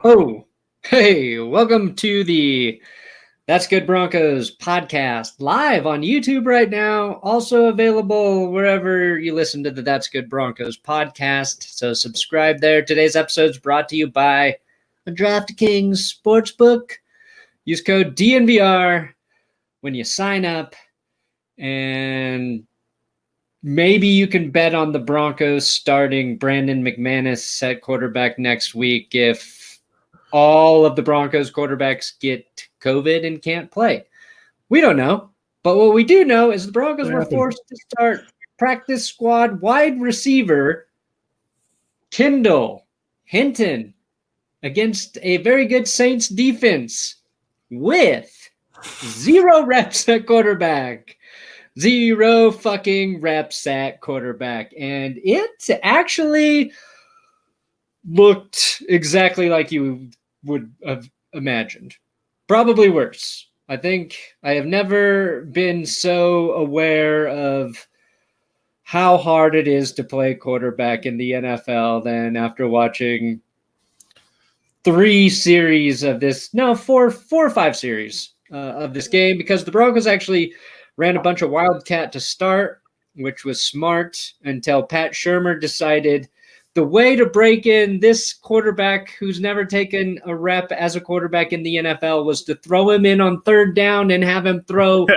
Oh, hey, welcome to the That's Good Broncos podcast, live on YouTube right now, also available wherever you listen to the That's Good Broncos podcast. So subscribe there. Today's episode is brought to you by DraftKings Sportsbook. Use code DNVR when you sign up, and maybe you can bet on the Broncos starting Brandon McManus at quarterback next week if all of the Broncos quarterbacks get COVID and can't play. We don't know. But what we do know is the Broncos were forced to start practice squad wide receiver Kendall Hinton against a very good Saints defense with 0 reps at quarterback. 0 fucking reps at quarterback. And it actually looked exactly like you would have imagined. Probably worse. I think I have never been so aware of how hard it is to play quarterback in the NFL than after watching 4 or 5 series of this game, because the Broncos actually ran a bunch of wildcat to start, which was smart until Pat Shurmur decided the way to break in this quarterback who's never taken a rep as a quarterback in the NFL was to throw him in on third down and have him throw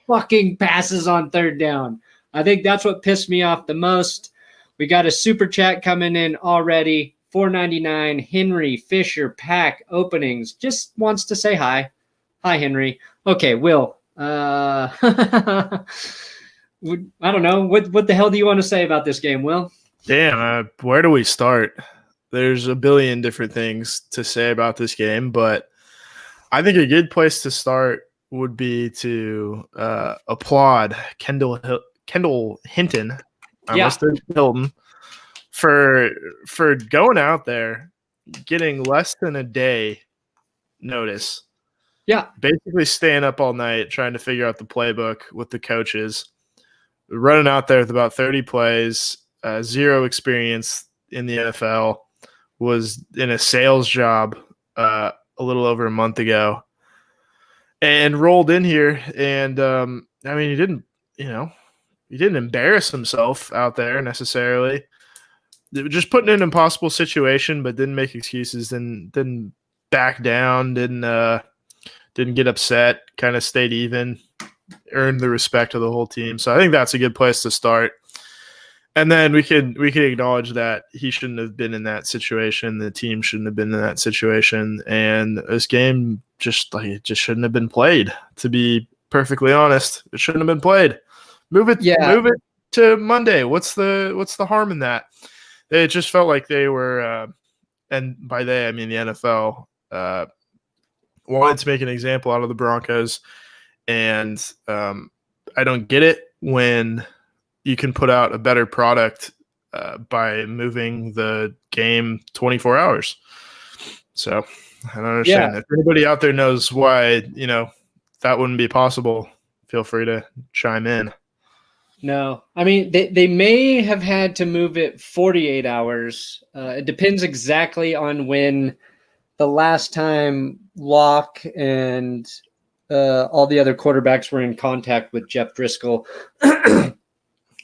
fucking passes on third down. I think that's what pissed me off the most. We got a super chat coming in already. $4.99. Henry Fisher Pack Openings just wants to say hi. Hi, Henry. Okay, Will. I don't know. What the hell do you want to say about this game, Will? Damn, where do we start? There's a billion different things to say about this game, but I think a good place to start would be to applaud Kendall Hinton. Hilton for going out there, getting less than a day notice. Yeah. Basically staying up all night trying to figure out the playbook with the coaches, running out there with about 30 plays. 0 experience in the NFL, was in a sales job a little over a month ago, and rolled in here. And he didn't embarrass himself out there necessarily. Just put in an impossible situation, but didn't make excuses. Didn't back down. Didn't get upset. Kind of stayed even. Earned the respect of the whole team. So I think that's a good place to start. And then we can acknowledge that he shouldn't have been in that situation. The team shouldn't have been in that situation, and this game just shouldn't have been played. To be perfectly honest, it shouldn't have been played. Move it to Monday. What's the harm in that? It just felt like they were, and by they I mean the NFL, wanted to make an example out of the Broncos, and I don't get it when you can put out a better product by moving the game 24 hours. So I don't understand. If anybody out there knows why, that wouldn't be possible, feel free to chime in. No, I mean, they may have had to move it 48 hours. It depends exactly on when the last time Locke and all the other quarterbacks were in contact with Jeff Driskel.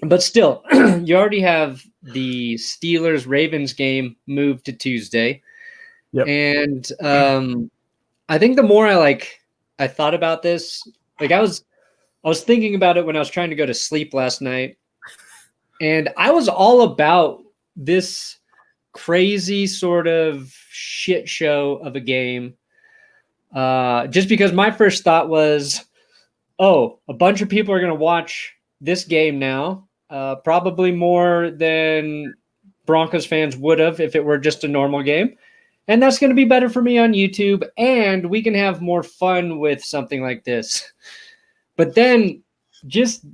But still, you already have the Steelers-Ravens game moved to Tuesday. Yep. And I think the more I thought about this, I was thinking about it when I was trying to go to sleep last night. And I was all about this crazy sort of shit show of a game. Just because my first thought was, a bunch of people are going to watch this game now. Probably more than Broncos fans would have if it were just a normal game. And that's going to be better for me on YouTube, and we can have more fun with something like this. But then just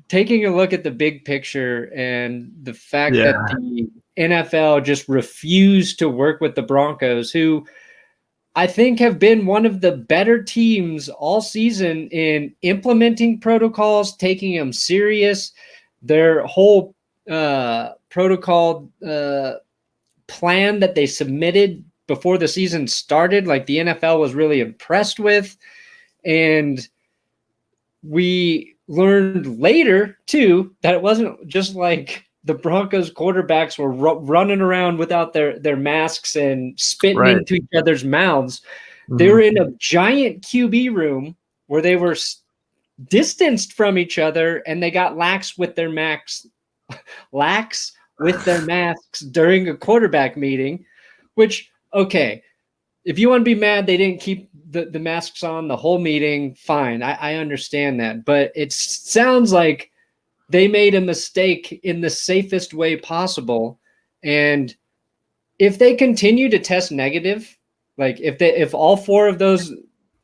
taking a look at the big picture and the fact that the NFL just refused to work with the Broncos, who I think have been one of the better teams all season in implementing protocols, taking them serious. Their whole protocol plan that they submitted before the season started, like the NFL was really impressed with. And we learned later, too, that it wasn't just like the Broncos quarterbacks were running around without their masks and spitting into each other's mouths. They were in a giant QB room where they were distanced from each other, and they got lax with their masks during a quarterback meeting, which, okay, if you want to be mad they didn't keep the masks on the whole meeting, fine. I understand that. But it sounds like they made a mistake in the safest way possible. And if they continue to test negative, like if all four of those,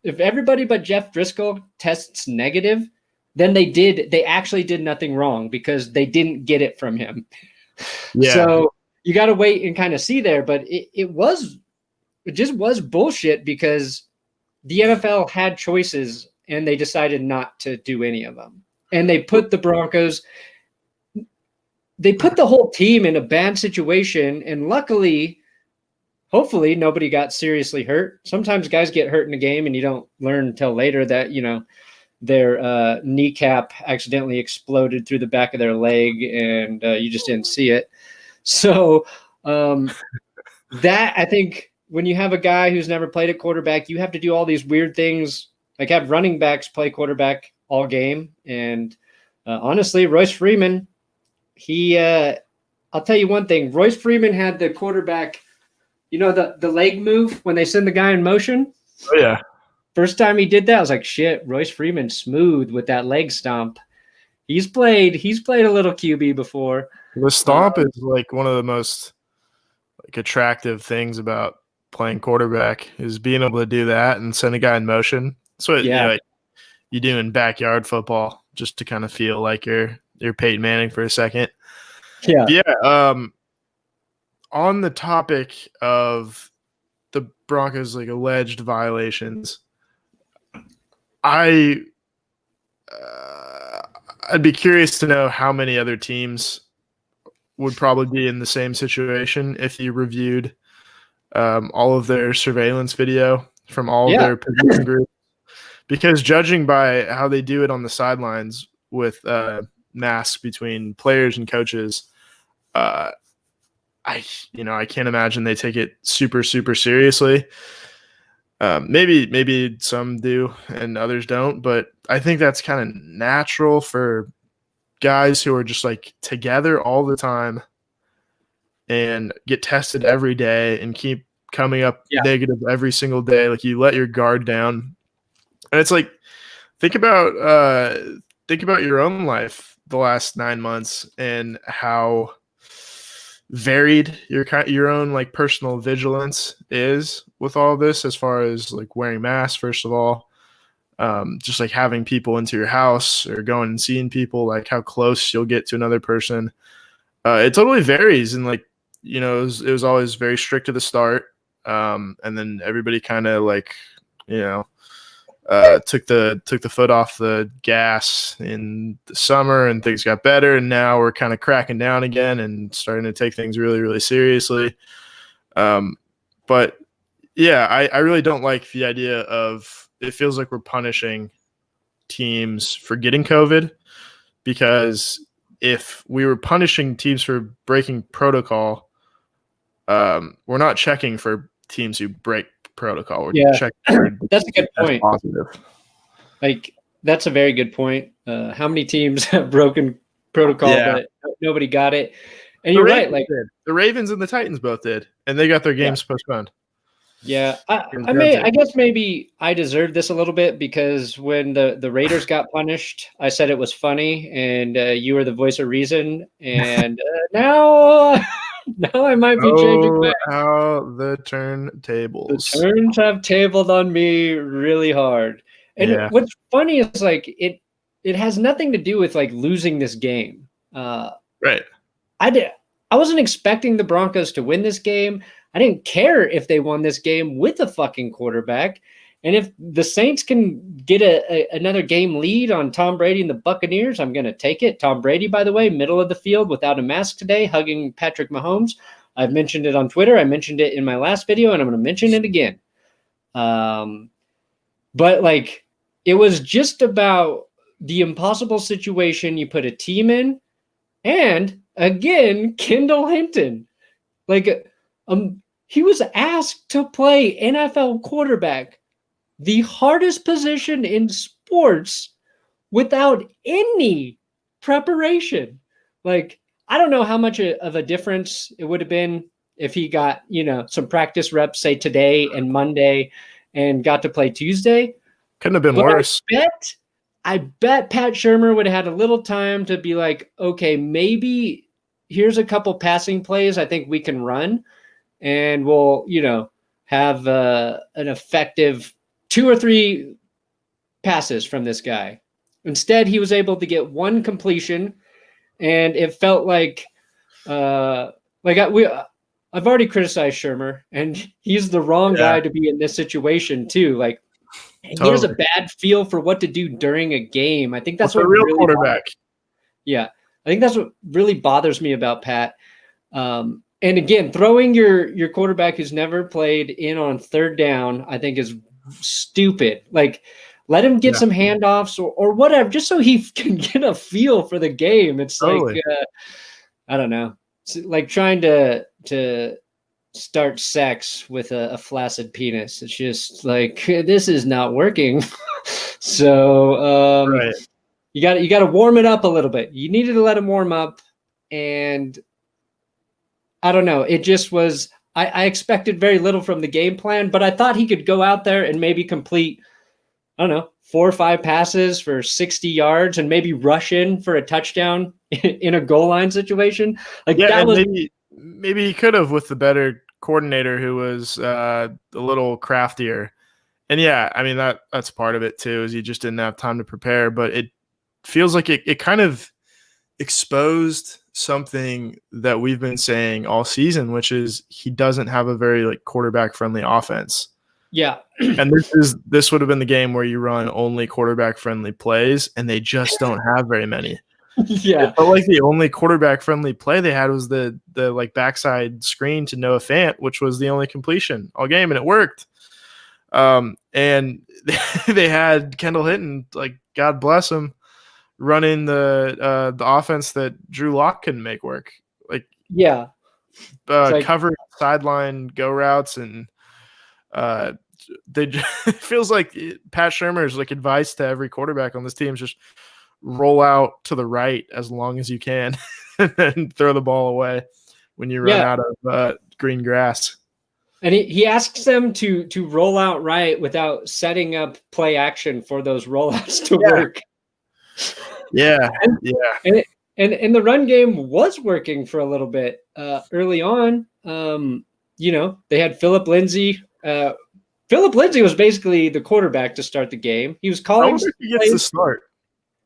if everybody but Jeff Driskel tests negative, then they actually did nothing wrong because they didn't get it from him. Yeah. So you got to wait and kind of see there. But it just was bullshit because the NFL had choices and they decided not to do any of them. And they put the Broncos, they put the whole team in a bad situation. And luckily, hopefully, nobody got seriously hurt. Sometimes guys get hurt in a game and you don't learn until later that, their kneecap accidentally exploded through the back of their leg and you just didn't see it. So that, I think, when you have a guy who's never played a quarterback, you have to do all these weird things, like have running backs play quarterback all game. And honestly, Royce Freeman, I'll tell you one thing. Royce Freeman had the quarterback, the leg move when they send the guy in motion. Oh, yeah. First time he did that, I was like, shit, Royce Freeman smooth with that leg stomp. He's played a little QB before. The stomp is like one of the most attractive things about playing quarterback is being able to do that and send a guy in motion. That's what you do in backyard football, just to kind of feel like you're Peyton Manning for a second. Yeah. Yeah. On the topic of the Broncos alleged violations, I'd be curious to know how many other teams would probably be in the same situation if you reviewed all of their surveillance video from all of their position groups. Because judging by how they do it on the sidelines with masks between players and coaches, I can't imagine they take it super, super seriously. Maybe some do and others don't, but I think that's kind of natural for guys who are just together all the time and get tested every day and keep coming up negative every single day. You let your guard down. And it's think about your own life the last 9 months and how varied your own personal vigilance is with all this, as far as wearing masks, first of all, just having people into your house or going and seeing people, how close you'll get to another person. It totally varies. And it was always very strict at the start. And then everybody kind of took the foot off the gas in the summer and things got better. And now we're kind of cracking down again and starting to take things really, really seriously. But yeah, I really don't like the idea of, it feels like we're punishing teams for getting COVID, because if we were punishing teams for breaking protocol, we're not checking for teams who break protocol. We're checking for that's a good point. Positive. That's a very good point. How many teams have broken protocol, but nobody got it? And you're right. The Ravens and the Titans both did, and they got their games postponed. Yeah, I guess maybe I deserved this a little bit, because when the Raiders got punished, I said it was funny, and you were the voice of reason. And now I might be changing back. How the turntables. The turns have tabled on me really hard. And what's funny is it has nothing to do with losing this game. Right. I wasn't expecting the Broncos to win this game. I didn't care if they won this game with a fucking quarterback. And if the Saints can get another game lead on Tom Brady and the Buccaneers, I'm going to take it. Tom Brady, by the way, middle of the field without a mask today, hugging Patrick Mahomes. I've mentioned it on Twitter. I mentioned it in my last video, and I'm going to mention it again. But like, it was just about the impossible situation you put a team in, and again, Kendall Hinton, like, he was asked to play NFL quarterback, the hardest position in sports, without any preparation. Like, I don't know how much of a difference it would have been if he got, some practice reps, say today and Monday, and got to play Tuesday. Couldn't have been worse. I bet Pat Shurmur would have had a little time to be like, okay, maybe here's a couple passing plays I think we can run, and we'll, have an effective 2 or 3 passes from this guy. Instead, he was able to get one completion, and it felt like I've already criticized Shurmur, and he's the wrong guy to be in this situation too. Like, totally. He has a bad feel for what to do during a game. I think that's what real really quarterback. Yeah, I think that's what really bothers me about Pat. And again, throwing your quarterback who's never played in on third down, I think is stupid. Like, let him get some handoffs or whatever, just so he can get a feel for the game. It's totally. Like, I don't know. It's like trying to start sex with a flaccid penis. It's just like, this is not working. So right. you got to warm it up a little bit. You needed to let him warm up, and I don't know. It just was. I expected very little from the game plan, but I thought he could go out there and maybe complete, I don't know, 4 or 5 passes for 60 yards and maybe rush in for a touchdown in a goal line situation. Like, that was maybe he could have with the better coordinator who was a little craftier. And yeah, I mean, that's part of it too, is he just didn't have time to prepare. But it feels like it kind of exposed something that we've been saying all season, which is he doesn't have a very like quarterback friendly offense. Yeah. And this would have been the game where you run only quarterback friendly plays, and they just don't have very many. Yeah. It felt like the only quarterback friendly play they had was the like backside screen to Noah Fant, which was the only completion all game, and it worked. And they had Kendall Hinton, like, God bless him, running the offense that Drew Lock couldn't make work. Like, yeah, cover sideline go routes, and it feels like Pat Shurmur's like advice to every quarterback on this team is just roll out to the right as long as you can and then throw the ball away when you run out of green grass. And he asks them to roll out right without setting up play action for those rollouts to work. Yeah. And the run game was working for a little bit early on. They had Phillip Lindsay. Phillip Lindsay was basically the quarterback to start the game. He was calling. He gets the start.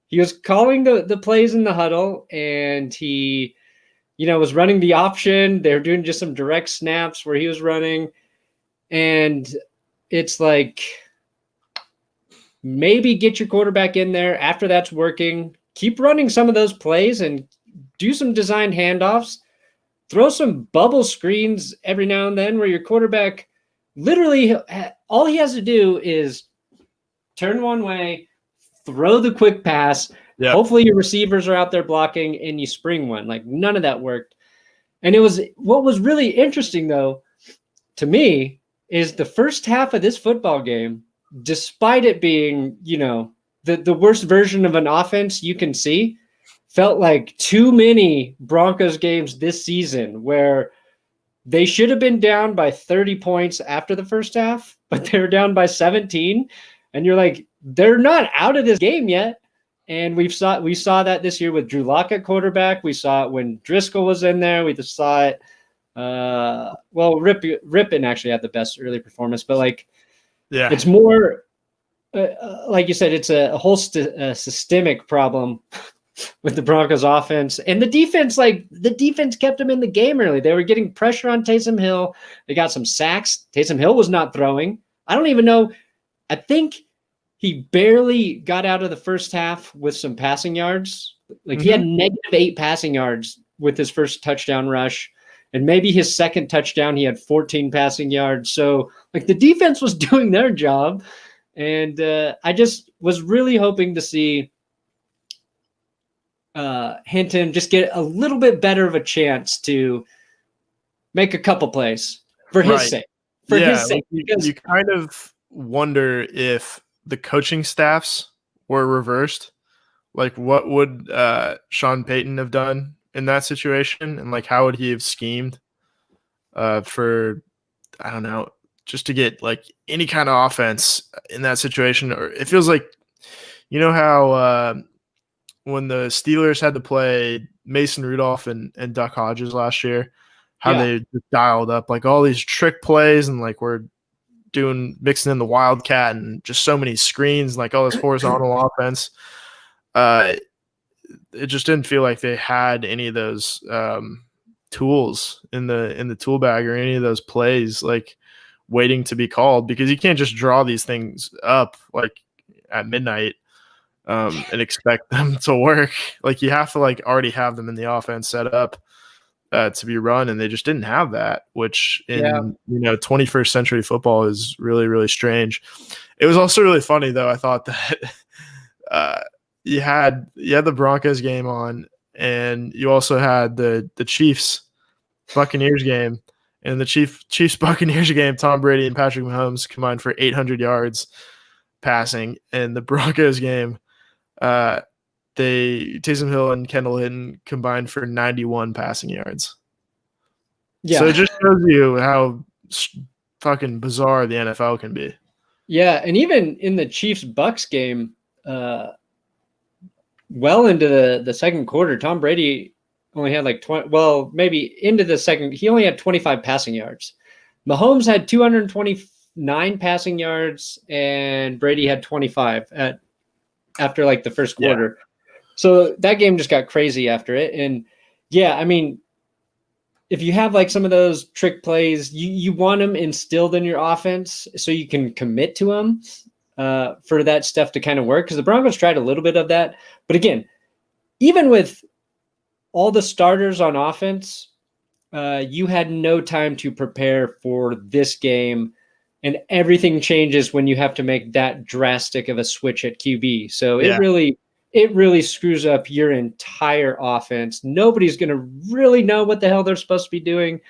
He was calling the plays in the huddle, and he, was running the option. They were doing just some direct snaps where he was running, and it's like, maybe get your quarterback in there after that's working. Keep running some of those plays and do some designed handoffs. Throw some bubble screens every now and then where your quarterback literally all he has to do is turn one way, throw the quick pass. Yep. Hopefully your receivers are out there blocking and you spring one. Like, none of that worked. And what was really interesting, though, to me, is the first half of this football game, despite it being, the worst version of an offense you can see, felt like too many Broncos games this season where they should have been down by 30 points after the first half, but they were down by 17. And you're like, they're not out of this game yet. And we saw that this year with Drew Lock at quarterback. We saw it when Driskel was in there. We just saw it. Rypien actually had the best early performance, but it's more like you said, it's a whole systemic problem with the Broncos offense and the defense. Like, the defense kept them in the game early. They were getting pressure on Taysom Hill. They got some sacks. Taysom Hill was not throwing. I don't even know. I think he barely got out of the first half with some passing yards. Like, he had -8 passing yards with his first touchdown rush. And maybe his second touchdown, he had 14 passing yards. So like the defense was doing their job. And I just was really hoping to see Hinton just get a little bit better of a chance to make a couple plays for his sake. For his sake. Like you kind of wonder if the coaching staffs were reversed. Like, what would Sean Payton have done in that situation? And, like, how would he have schemed for, I don't know, just to get, like, any kind of offense in that situation? Or it feels like, you know how when the Steelers had to play Mason Rudolph and Duck Hodges last year, how they just dialed up, like, all these trick plays and, like, we're mixing in the Wildcat and just so many screens, like all this horizontal offense. It just didn't feel like they had any of those tools in the tool bag or any of those plays like waiting to be called, because you can't just draw these things up like at midnight and expect them to work. Like you have to like already have them in the offense set up to be run, and they just didn't have that, which in 21st century football is really, really strange. It was also really funny though. I thought that you had the Broncos game on, and you also had the Chiefs Buccaneers game. And in the Chiefs Buccaneers game, Tom Brady and Patrick Mahomes combined for 800 yards passing. And the Broncos game, Taysom Hill and Kendall Hinton combined for 91 passing yards. Yeah. So it just shows you how fucking bizarre the NFL can be. Yeah, and even in the Chiefs-Bucks game, well into the second quarter, Tom Brady only had like 20. Well, maybe into the second, he only had 25 passing yards. Mahomes had 229 passing yards, and Brady had 25 after like the first quarter. Yeah. So that game just got crazy after it. And yeah, I mean, if you have like some of those trick plays, you want them instilled in your offense so you can commit to them for that stuff to kind of work. Because the Broncos tried a little bit of that. But again, even with all the starters on offense, you had no time to prepare for this game. And everything changes when you have to make that drastic of a switch at QB. So it really screws up your entire offense. Nobody's going to really know what the hell they're supposed to be doing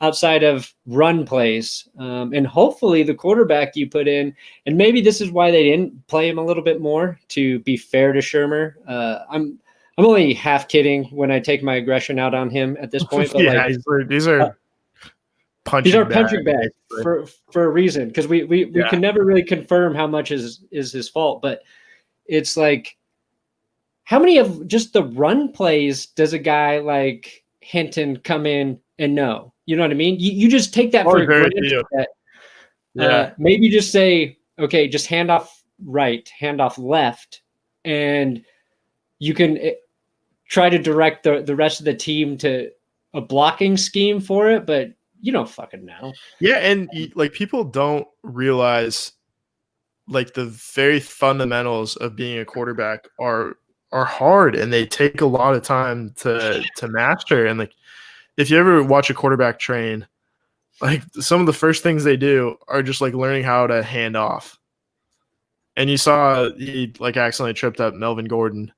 outside of run plays. And hopefully the quarterback you put in, and maybe this is why they didn't play him a little bit more, to be fair to Shermer. I'm only half kidding when I take my aggression out on him at this point. But these are punching bags for a reason, because we can never really confirm how much is his fault. But it's like, how many of just the run plays does a guy like Hinton come in and know? You know what I mean? You just take that for granted. Maybe just say, okay, just hand off right, hand off left, and you can try to direct the rest of the team to a blocking scheme for it, but you don't fucking know. Yeah, and like people don't realize like the very fundamentals of being a quarterback are hard, and they take a lot of time to master. And like if you ever watch a quarterback train, like some of the first things they do are just like learning how to hand off. And you saw he like accidentally tripped up Melvin Gordon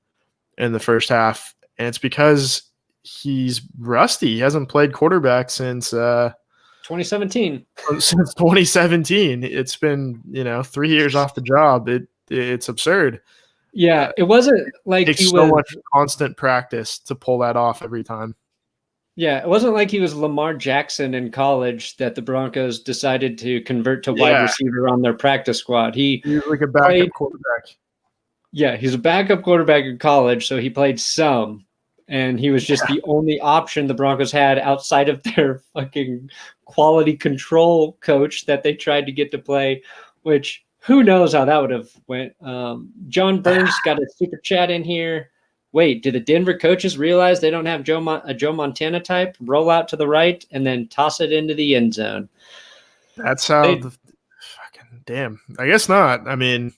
in the first half, and it's because he's rusty. He hasn't played quarterback since 2017. Since 2017. It's been 3 years off the job. It's absurd. Yeah, it wasn't like he was so much constant practice to pull that off every time. Yeah, it wasn't like he was Lamar Jackson in college that the Broncos decided to convert to wide receiver on their practice squad. He was like a backup quarterback. Yeah, he's a backup quarterback in college, so he played some, and he was just the only option the Broncos had outside of their fucking quality control coach that they tried to get to play, which who knows how that would have went. John Burns got a super chat in here. Wait, did the Denver coaches realize they don't have a Joe Montana type? Roll out to the right and then toss it into the end zone. That's how fucking damn. I guess not. I mean,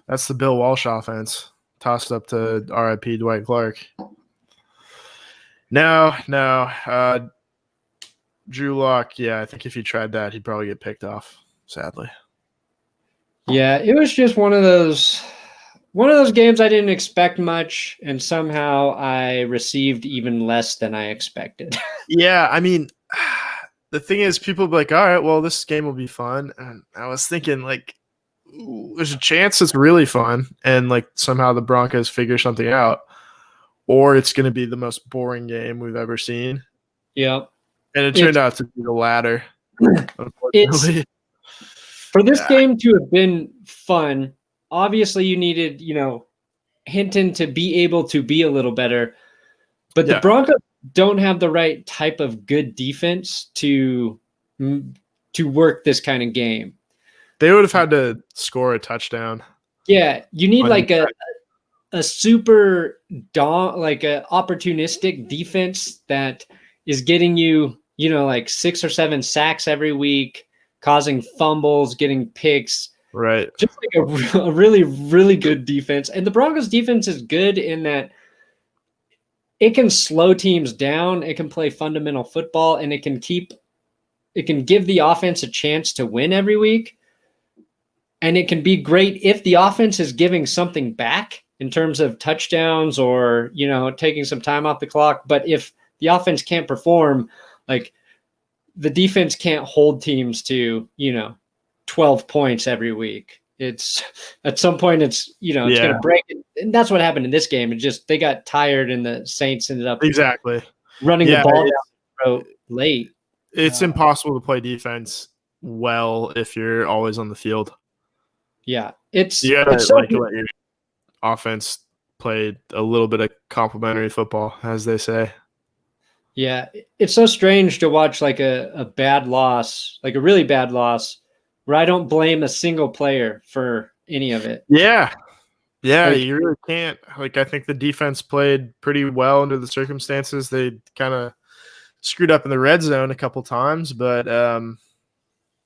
that's the Bill Walsh offense. Tossed up to RIP Dwight Clark. No. Drew Lock, yeah, I think if he tried that, he'd probably get picked off, sadly. Yeah, it was just one of those games I didn't expect much, and somehow I received even less than I expected. Yeah, I mean, the thing is, people be like, all right, well, this game will be fun. And I was thinking, like, ooh, there's a chance it's really fun, and like somehow the Broncos figure something out, or it's going to be the most boring game we've ever seen. Yeah. And it turned out to be the latter, It's unfortunately. for this game to have been fun. Obviously, you needed, Hinton to be able to be a little better, but the Broncos don't have the right type of good defense to work this kind of game. They would have had to score a touchdown. Yeah, you need like a super like a opportunistic defense that is getting you, like 6 or 7 sacks every week, causing fumbles, getting picks. Right. Just like a really, really good defense. And the Broncos defense is good in that it can slow teams down, it can play fundamental football, and it can give the offense a chance to win every week. And it can be great if the offense is giving something back in terms of touchdowns or, taking some time off the clock. But if the offense can't perform, like the defense can't hold teams to, 12 points every week. It's at some point it's going to break it. And that's what happened in this game. It just, they got tired and the Saints ended up running the ball down late. It's impossible to play defense well if you're always on the field. Yeah. You gotta let your offense play a little bit of complimentary football, as they say. Yeah. It's so strange to watch like a bad loss, like a really bad loss, where I don't blame a single player for any of it. Yeah. Yeah, like, you really can't. Like, I think the defense played pretty well under the circumstances. They kind of screwed up in the red zone a couple times, but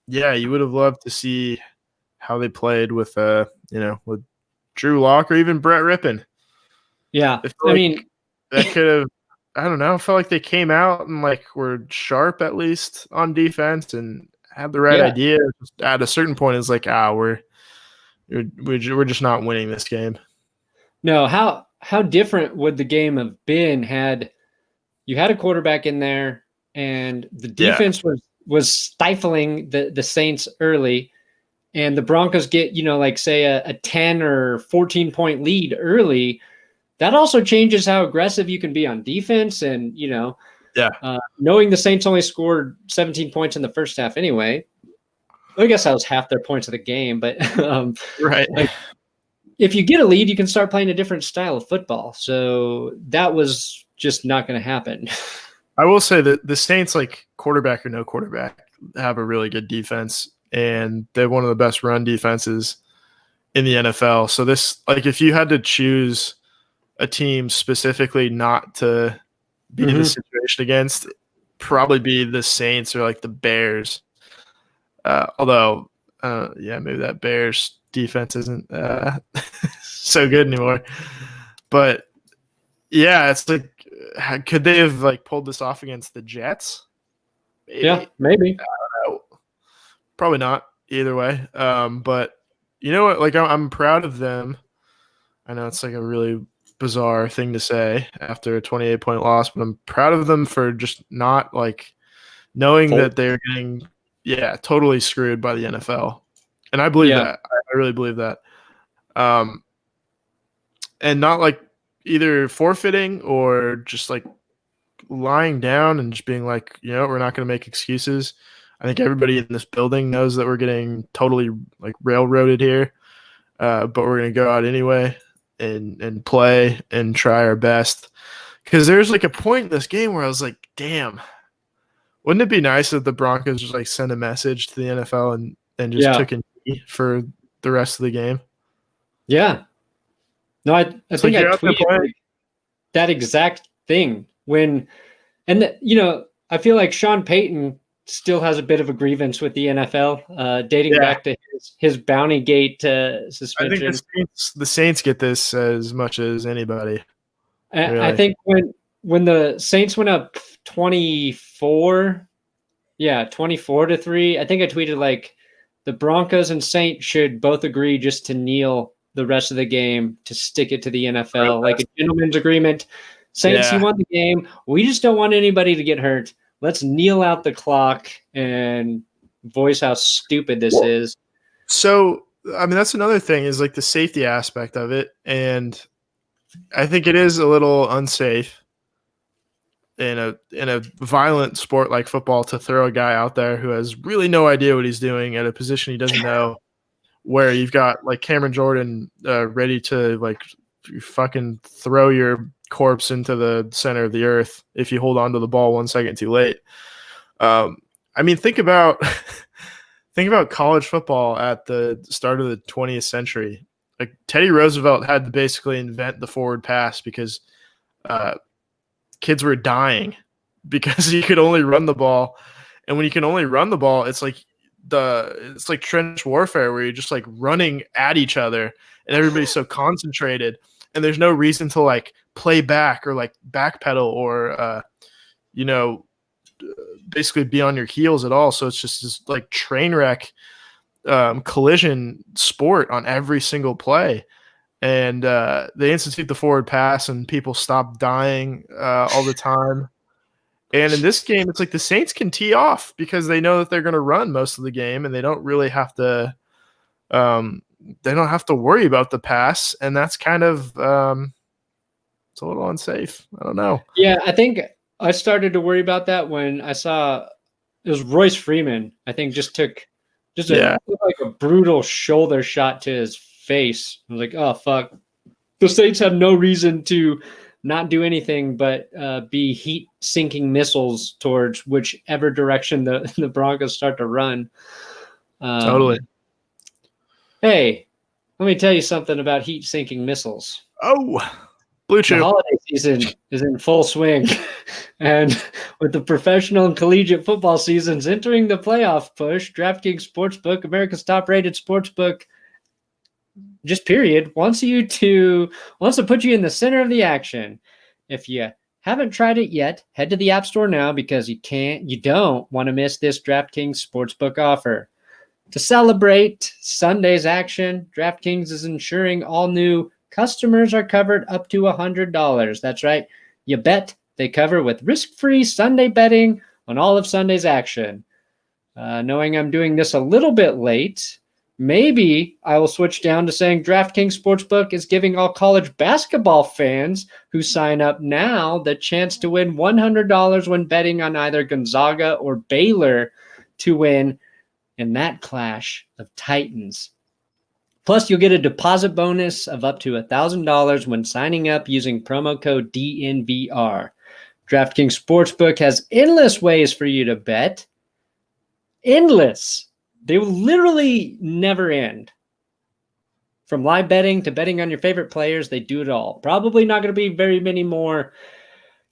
yeah, you would have loved to see how they played with with Drew Lock or even Brett Rypien. Yeah. I mean, that could have, I don't know, felt like they came out and like were sharp at least on defense and had the right idea. Just at a certain point, it's like, we're just not winning this game. No, how different would the game have been had you had a quarterback in there and the defense was stifling the Saints early, and the Broncos get, like say a 10 or 14 point lead early. That also changes how aggressive you can be on defense. And, knowing the Saints only scored 17 points in the first half anyway, I guess that was half their points of the game, but right. Like, if you get a lead, you can start playing a different style of football. So that was just not going to happen. I will say that the Saints, like quarterback or no quarterback, have a really good defense, and they're one of the best run defenses in the NFL. So this, like, if you had to choose a team specifically not to be in this situation against, probably be the Saints or like the Bears. Although, maybe that Bears defense isn't so good anymore. But yeah, it's like, could they have like pulled this off against the Jets? Maybe. Yeah, maybe. I don't know. Probably not either way. But you know what? Like, I'm proud of them. I know it's like a really bizarre thing to say after a 28-point loss, but I'm proud of them for just not like knowing that they're getting totally screwed by the NFL. And I believe that. I really believe that. And not like either forfeiting or just like lying down and just being like, we're not going to make excuses. I think everybody in this building knows that we're getting totally like railroaded here, but we're going to go out anyway and play and try our best. Because there's like a point in this game where I was like, damn, wouldn't it be nice if the Broncos just like send a message to the NFL and just took a knee for the rest of the game? Yeah. No, I think I tweeted that exact thing I feel like Sean Payton still has a bit of a grievance with the NFL, dating back to his Bounty Gate suspension. I think the Saints get this as much as anybody. Really. I think when the Saints went up 24, Yeah, 24-3. I think I tweeted like the Broncos and Saints should both agree just to kneel the rest of the game to stick it to the NFL, like a gentleman's agreement. Saints, you won the game. We just don't want anybody to get hurt. Let's kneel out the clock and voice how stupid this is. So, I mean, that's another thing is like the safety aspect of it. And I think it is a little unsafe in a violent sport like football to throw a guy out there who has really no idea what he's doing at a position he doesn't know, where you've got like Cameron Jordan ready to like fucking throw your corpse into the center of the earth if you hold on to the ball 1 second too late. I mean, think about college football at the start of the 20th century. Like Teddy Roosevelt had to basically invent the forward pass because kids were dying because he could only run the ball. And when you can only run the ball, it's like trench warfare where you're just like running at each other and everybody's so concentrated and there's no reason to like play back or like backpedal or basically be on your heels at all. So it's just this like train wreck collision sport on every single play. And they institute the forward pass and people stop dying all the time. And in this game, it's like the Saints can tee off because they know that they're going to run most of the game and they don't really have to worry about the pass. And that's kind of it's a little unsafe. I don't know. Yeah, I think I started to worry about that when I saw it was Royce Freeman. I think just took a brutal shoulder shot to his face. I was like, oh fuck. The Saints have no reason to not do anything but be heat sinking missiles towards whichever direction the Broncos start to run. Totally. Hey, let me tell you something about heat sinking missiles. Oh, Blue Chew. The holiday season is in full swing. And with the professional and collegiate football seasons entering the playoff push, DraftKings Sportsbook, America's top-rated sportsbook, just period, wants to put you in the center of the action. If you haven't tried it yet, head to the App Store now because you don't want to miss this DraftKings Sportsbook offer. To celebrate Sunday's action, DraftKings is ensuring all new customers are covered up to $100. That's right. You bet they cover with risk-free Sunday betting on all of Sunday's action. Knowing I'm doing this a little bit late, maybe I will switch down to saying DraftKings Sportsbook is giving all college basketball fans who sign up now the chance to win $100 when betting on either Gonzaga or Baylor to win in that clash of titans. Plus, you'll get a deposit bonus of up to $1,000 when signing up using promo code DNVR. DraftKings Sportsbook has endless ways for you to bet. Endless. They will literally never end. From live betting to betting on your favorite players, they do it all. Probably not going to be very many more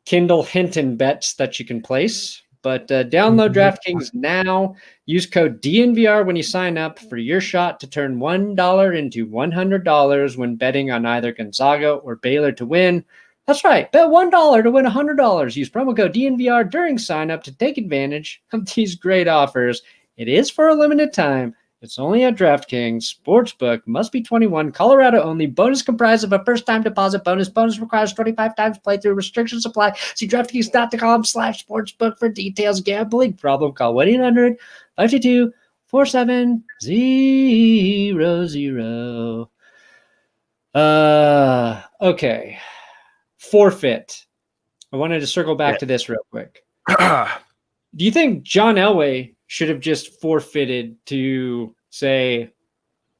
Kendall Hinton bets that you can place. But download DraftKings now. Use code DNVR when you sign up for your shot to turn $1 into $100 when betting on either Gonzaga or Baylor to win. That's right. Bet $1 to win $100. Use promo code DNVR during sign up to take advantage of these great offers. It is for a limited time. It's only at DraftKings. Sportsbook must be 21. Colorado only. Bonus comprised of a first-time deposit bonus. Bonus requires 25 times playthrough. Restrictions apply. See DraftKings.com/sportsbook for details. Gambling problem? Call 1-800-522-4700. Okay. Forfeit. I wanted to circle back to this real quick. Do you think John Elway should have just forfeited to say,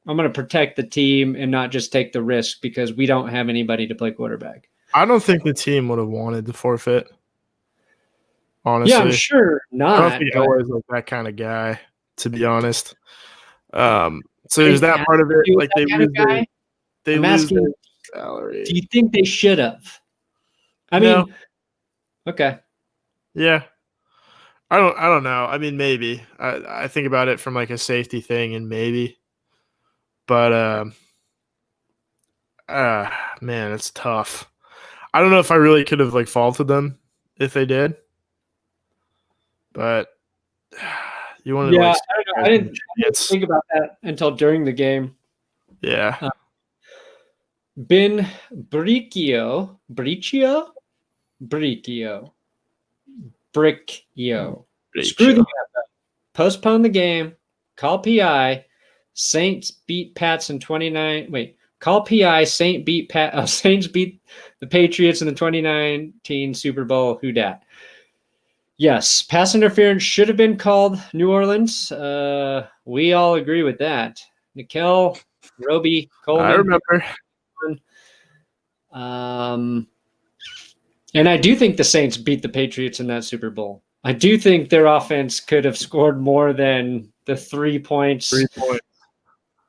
I'm going to protect the team and not just take the risk because we don't have anybody to play quarterback? I don't think the team would have wanted to forfeit. Honestly. Yeah, I'm sure not. I don't think Elway's like that kind of guy, to be honest. So there's that part of it. Like they lose their salary. Do you think they should have? I mean, okay. Yeah. I don't know. I mean, maybe. I think about it from like a safety thing and maybe. But man, it's tough. I don't know if I really could have like faulted them if they did. But You want to Yeah, like I don't know. I didn't think about that until during the game. Yeah. Ben Bricchio. Screw the NFL. Postpone the game. Call PI. Saints beat Pats in 29. Wait. Call PI. Saints beat the Patriots in the 2019 Super Bowl. Who dat? Yes, pass interference should have been called, New Orleans. We all agree with that. Nikel, Roby, Coleman. I remember. And I do think the Saints beat the Patriots in that Super Bowl. I do think their offense could have scored more than the 3 points,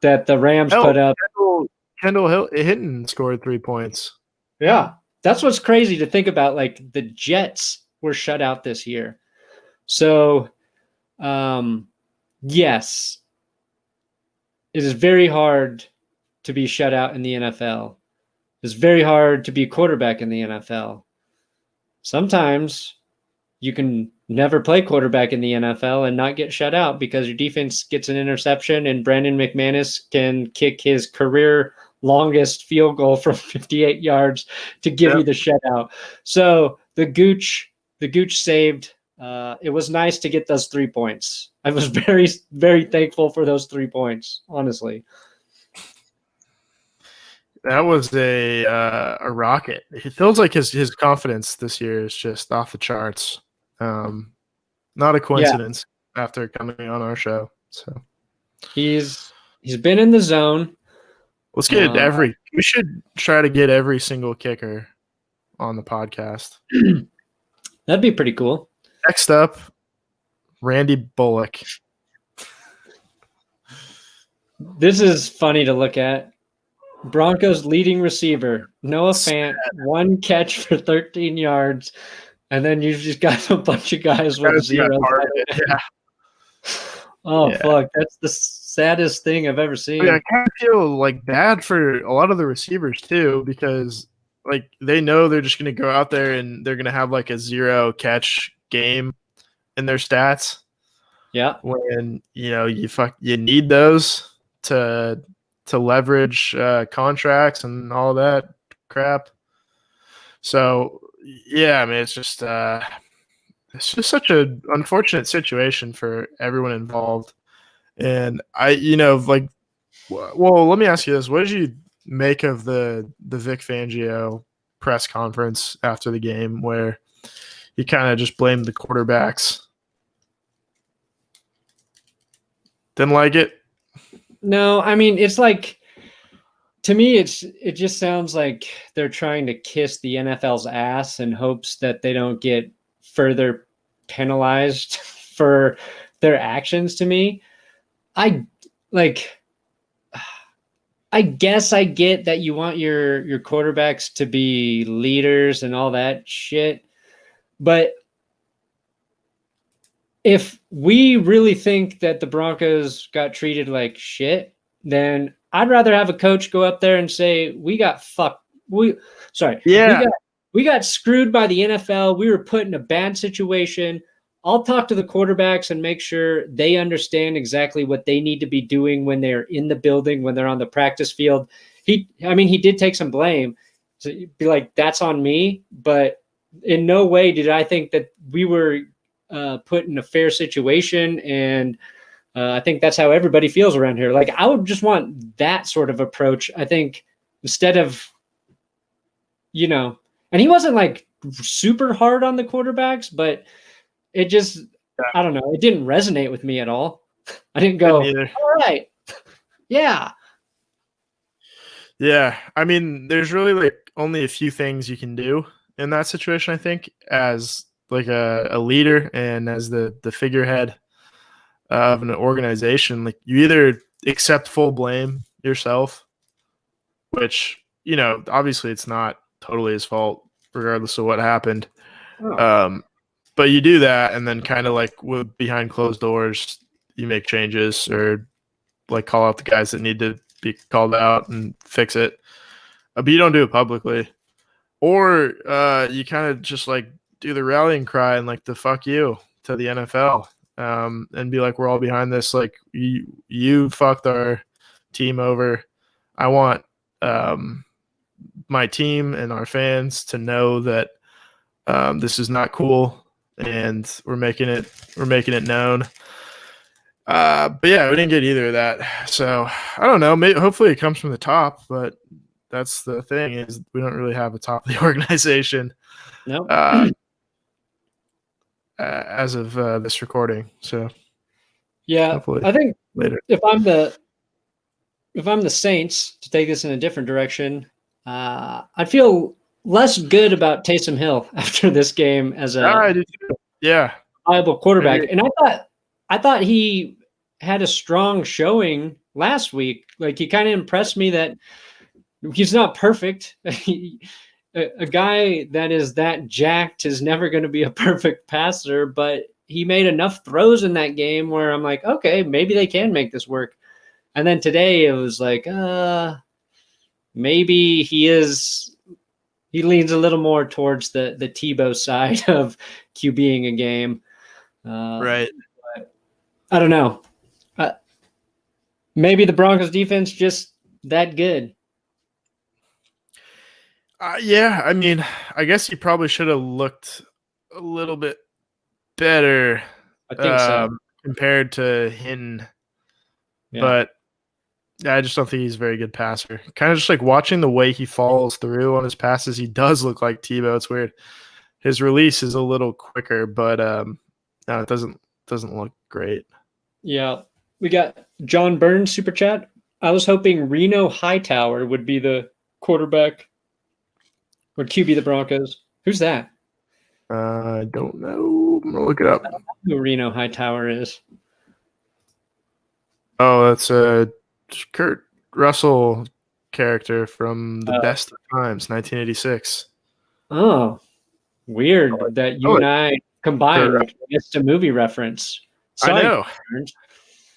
that the Rams put up. Kendall Hinton scored 3 points. Yeah, that's what's crazy to think about. Like, the Jets were shut out this year. So, yes, it is very hard to be shut out in the NFL. It's very hard to be a quarterback in the NFL. Sometimes you can never play quarterback in the NFL and not get shut out because your defense gets an interception and Brandon McManus can kick his career longest field goal from 58 yards to give you the shutout. So the Gooch saved. It was nice to get those 3 points. I was very, very thankful for those 3 points, honestly. That was a rocket. It feels like his confidence this year is just off the charts. Not a coincidence after coming on our show. So he's been in the zone. Let's get we should try to get every single kicker on the podcast. That'd be pretty cool. Next up, Randy Bullock. This is funny to look at. Broncos leading receiver, Noah Fant, 1 catch for 13 yards, and then you just got a bunch of guys with 0. Fuck. That's the saddest thing I've ever seen. I kind of feel like bad for a lot of the receivers too, because like they know they're just going to go out there and they're going to have like a 0 catch game in their stats. Yeah. When, you need those to leverage contracts and all that crap. So yeah, I mean, it's just such an unfortunate situation for everyone involved. And let me ask you this: what did you make of the Vic Fangio press conference after the game, where he kind of just blamed the quarterbacks? Didn't like it? No, I mean, it's like, to me, it just sounds like they're trying to kiss the NFL's ass in hopes that they don't get further penalized for their actions. To me, I guess I get that you want your quarterbacks to be leaders and all that shit, but if we really think that the Broncos got treated like shit, then I'd rather have a coach go up there and say, we got fucked. We got screwed by the NFL. We were put in a bad situation. I'll talk to the quarterbacks and make sure they understand exactly what they need to be doing when they're in the building, when they're on the practice field. He did take some blame. So you'd be like, that's on me. But in no way did I think that we were put in a fair situation. And I think that's how everybody feels around here. Like, I would just want that sort of approach. I think instead of, and he wasn't like super hard on the quarterbacks, but it just, I don't know. It didn't resonate with me at all. I didn't go, all right. Yeah. Yeah. I mean, there's really like only a few things you can do in that situation, I think, as like a leader and as the figurehead of an organization. Like, you either accept full blame yourself, which, obviously it's not totally his fault regardless of what happened. But you do that, and then kind of like behind closed doors, you make changes or like call out the guys that need to be called out and fix it. But you don't do it publicly. Or you kind of just like do the rallying cry and like the fuck you to the NFL and be like, we're all behind this. Like you fucked our team over. I want my team and our fans to know that this is not cool, and we're making it known. But yeah, we didn't get either of that. So I don't know. Maybe hopefully it comes from the top, but that's the thing, is we don't really have a top of the organization. No. As of this recording. So yeah, hopefully I think later. if I'm the Saints, to take this in a different direction, I'd feel less good about Taysom Hill after this game as I do too. Yeah, viable quarterback. And I thought he had a strong showing last week. Like, he kind of impressed me that he's not perfect. A guy that is that jacked is never going to be a perfect passer, but he made enough throws in that game where I'm like, okay, maybe they can make this work. And then today it was like, maybe he leans a little more towards the Tebow side of QBing a game. right. I don't know. Maybe the Broncos defense just that good. Yeah, I mean, I guess he probably should have looked a little bit better. I think so. Compared to Hinton. Yeah. But I just don't think he's a very good passer. Kind of just like watching the way he follows through on his passes, he does look like Tebow. It's weird. His release is a little quicker, but no, it doesn't look great. Yeah. We got John Burns super chat. I was hoping Reno Hightower would be the quarterback or QB the Broncos. Who's that? I don't know. I'm gonna look it up. I don't know who Reno Hightower is. Oh, that's a Kurt Russell character from The Best of Times, 1986. Oh, weird that you and I combined missed a movie reference. Sorry, I know.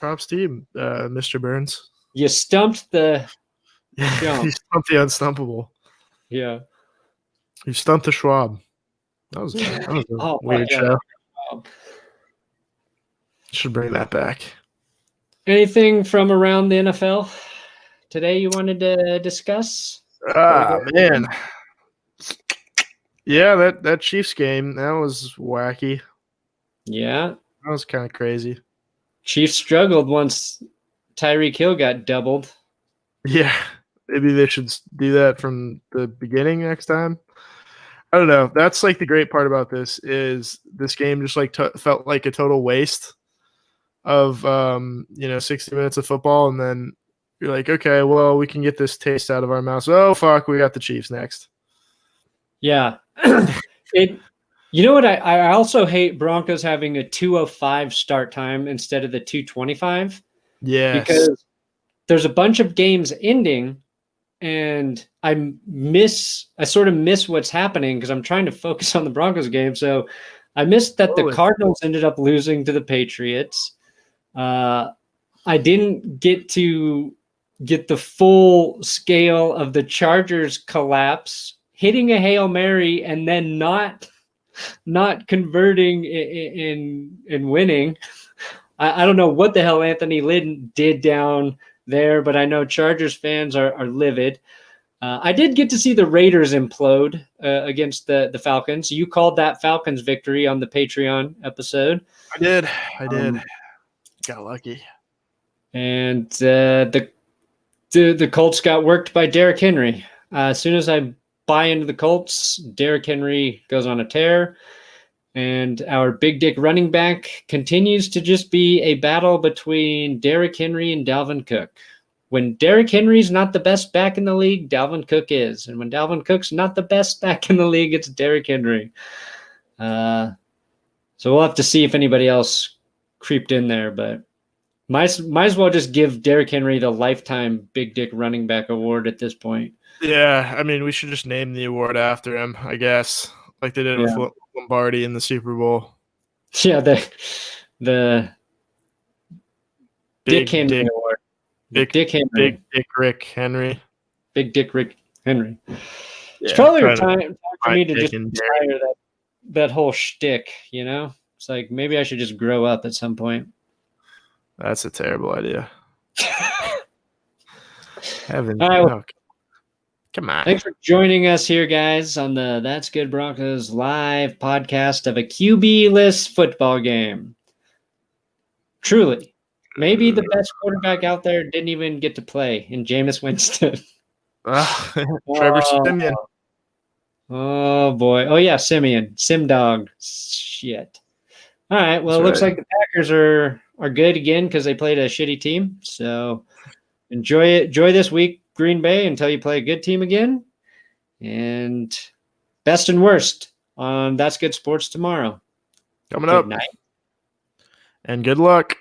Props to you, Mr. Burns. You stumped the you stumped the unstumpable. Yeah. You stumped the Schwab. That was a weird show. Should bring that back. Anything from around the NFL today you wanted to discuss? Man. Yeah, that Chiefs game, that was wacky. Yeah. That was kind of crazy. Chiefs struggled once Tyreek Hill got doubled. Yeah. Maybe they should do that from the beginning next time. I don't know. That's like the great part about this is this game just like felt like a total waste of 60 minutes of football, and then you're like, okay, well, we can get this taste out of our mouths. Oh fuck, we got the Chiefs next. Yeah. You know what? I also hate Broncos having a 2:05 start time instead of the 2:25. Yeah. Because there's a bunch of games ending, and I sort of miss what's happening because I'm trying to focus on the Broncos game. So I missed that the Cardinals ended up losing to the Patriots. I didn't get to get the full scale of the Chargers collapse, hitting a Hail Mary and then not converting in winning. I don't know what the hell Anthony Lynn did down there, but I know Chargers fans are livid. I did get to see the Raiders implode against the Falcons. You called that Falcons victory on the Patreon episode. I did. Got lucky. And the Colts got worked by Derrick Henry. As soon as I buy into the Colts, Derrick Henry goes on a tear. And our big dick running back continues to just be a battle between Derrick Henry and Dalvin Cook. When Derrick Henry's not the best back in the league, Dalvin Cook is. And when Dalvin Cook's not the best back in the league, it's Derrick Henry. So we'll have to see if anybody else creeped in there. But might as well just give Derrick Henry the lifetime big dick running back award at this point. Yeah, I mean, we should just name the award after him, I guess, like they did with Lombardi in the Super Bowl. Yeah, the Dick Henry award. Big Dick Rick Henry. Big Dick Rick Henry. Yeah, it's probably time for me to just retire that whole shtick, you know? It's like maybe I should just grow up at some point. That's a terrible idea. Heaven. All right, well, come on. Thanks for joining us here, guys, on the That's Good Broncos live podcast of a QB-less football game. Truly, maybe the best quarterback out there didn't even get to play in Jameis Winston. Trevor Siemian. Oh, boy. Oh, yeah, Simeon. Simdog. Shit. All right, well, it looks like the Packers are good again because they played a shitty team. So enjoy this week, Green Bay, until you play a good team again. And best and worst on That's Good Sports tomorrow. Coming up. Good night. And good luck.